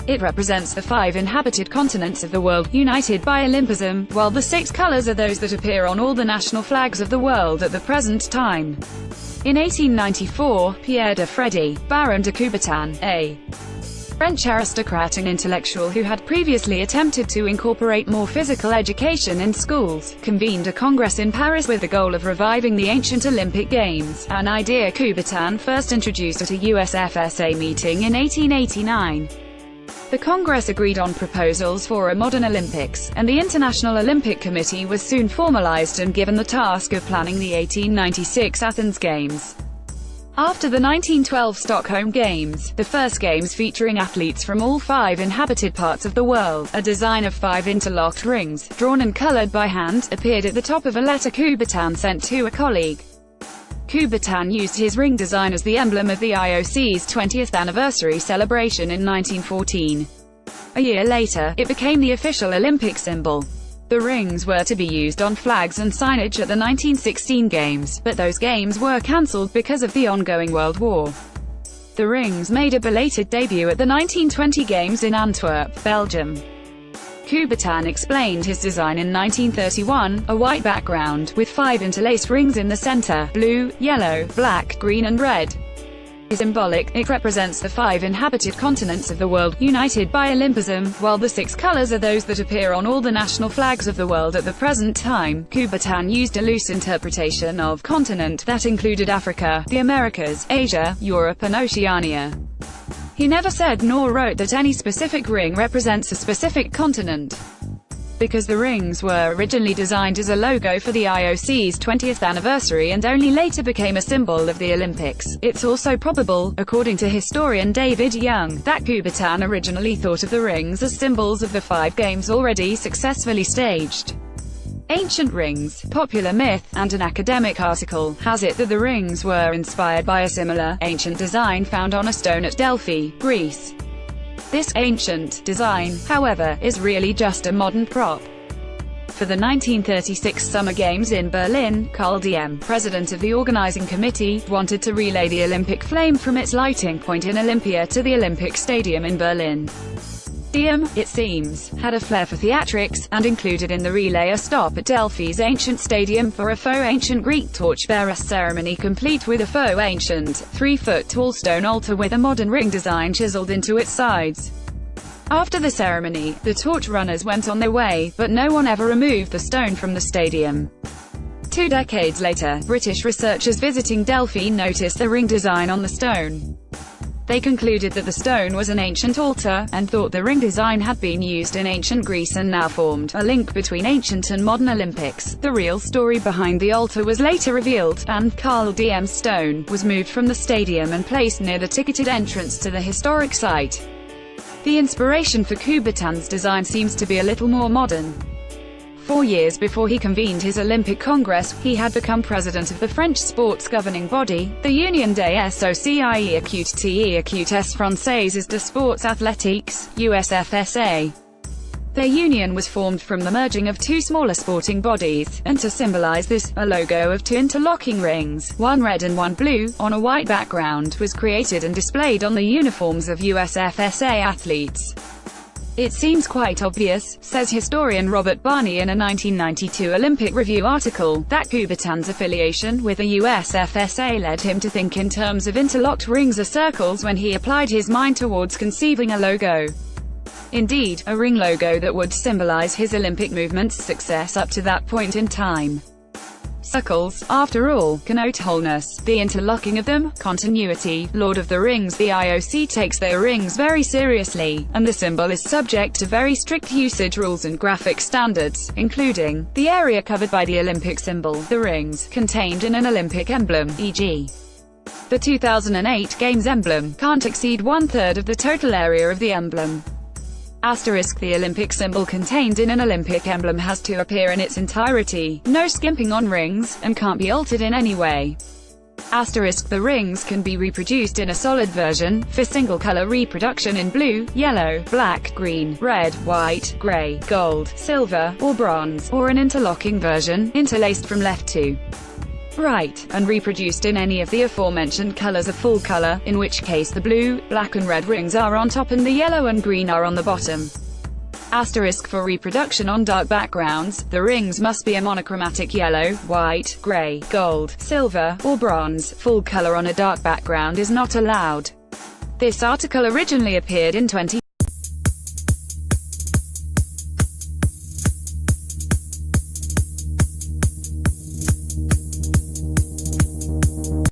It represents the 5 inhabited continents of the world, united by Olympism, while the 6 colors are those that appear on all the national flags of the world at the present time. In 1894, Pierre de Freddy, Baron de Coubertin, a French aristocrat and intellectual who had previously attempted to incorporate more physical education in schools, convened a congress in Paris with the goal of reviving the ancient Olympic Games, an idea Coubertin first introduced at a USFSA meeting in 1889. The Congress agreed on proposals for a modern Olympics, and the International Olympic Committee was soon formalized and given the task of planning the 1896 Athens Games. After the 1912 Stockholm Games, the first games featuring athletes from all 5 inhabited parts of the world, a design of 5 interlocked rings, drawn and colored by hand, appeared at the top of a letter Coubertin sent to a colleague. Coubertin used his ring design as the emblem of the IOC's 20th anniversary celebration in 1914. A year later, it became the official Olympic symbol. The rings were to be used on flags and signage at the 1916 Games, but those games were cancelled because of the ongoing World War. The rings made a belated debut at the 1920 Games in Antwerp, Belgium. Coubertin explained his design in 1931, a white background, with 5 interlaced rings in the center, blue, yellow, black, green and red. Symbolic, it represents the 5 inhabited continents of the world, united by Olympism, while the 6 colors are those that appear on all the national flags of the world at the present time. Coubertin used a loose interpretation of continent that included Africa, the Americas, Asia, Europe and Oceania. He never said nor wrote that any specific ring represents a specific continent. Because the rings were originally designed as a logo for the IOC's 20th anniversary and only later became a symbol of the Olympics, it's also probable, according to historian David Young, that Coubertin originally thought of the rings as symbols of the 5 games already successfully staged. Ancient Rings, Popular Myth, and an academic article, has it that the rings were inspired by a similar, ancient design found on a stone at Delphi, Greece. This ancient design, however, is really just a modern prop. For the 1936 Summer Games in Berlin, Karl Diem, president of the organizing committee, wanted to relay the Olympic flame from its lighting point in Olympia to the Olympic Stadium in Berlin. Diem, it seems, had a flair for theatrics, and included in the relay a stop at Delphi's ancient stadium for a faux ancient Greek torchbearer ceremony complete with a faux ancient, 3-foot-tall stone altar with a modern ring design chiseled into its sides. After the ceremony, the torch runners went on their way, but no one ever removed the stone from the stadium. 2 decades later, British researchers visiting Delphi noticed the ring design on the stone. They concluded that the stone was an ancient altar, and thought the ring design had been used in ancient Greece and now formed a link between ancient and modern Olympics. The real story behind the altar was later revealed, and Karl Diem's stone was moved from the stadium and placed near the ticketed entrance to the historic site. The inspiration for Coubertin's design seems to be a little more modern. 4 years before he convened his Olympic Congress, he had become president of the French sports governing body, the Union des Sociétés Acutes Françaises de Sports Athletiques, USFSA. Their union was formed from the merging of 2 smaller sporting bodies, and to symbolize this, a logo of 2 interlocking rings, one red and one blue, on a white background, was created and displayed on the uniforms of USFSA athletes. It seems quite obvious, says historian Robert Barney in a 1992 Olympic Review article, that Coubertin's affiliation with the USFSA led him to think in terms of interlocked rings or circles when he applied his mind towards conceiving a logo. Indeed, a ring logo that would symbolize his Olympic movement's success up to that point in time. Circles, after all, connote wholeness, the interlocking of them, continuity. Lord of the Rings, the IOC takes their rings very seriously, and the symbol is subject to very strict usage rules and graphic standards, including the area covered by the Olympic symbol, the rings contained in an Olympic emblem, e.g. the 2008 Games emblem, can't exceed 1/3 of the total area of the emblem. Asterisk, the Olympic symbol contained in an Olympic emblem has to appear in its entirety, no skimping on rings, and can't be altered in any way. Asterisk, the rings can be reproduced in a solid version, for single-color reproduction in blue, yellow, black, green, red, white, gray, gold, silver, or bronze, or an interlocking version, interlaced from left to bright, and reproduced in any of the aforementioned colors of full color, in which case the blue, black and red rings are on top and the yellow and green are on the bottom. Asterisk for reproduction on dark backgrounds, the rings must be a monochromatic yellow, white, gray, gold, silver, or bronze. Full color on a dark background is not allowed. This article originally appeared in 20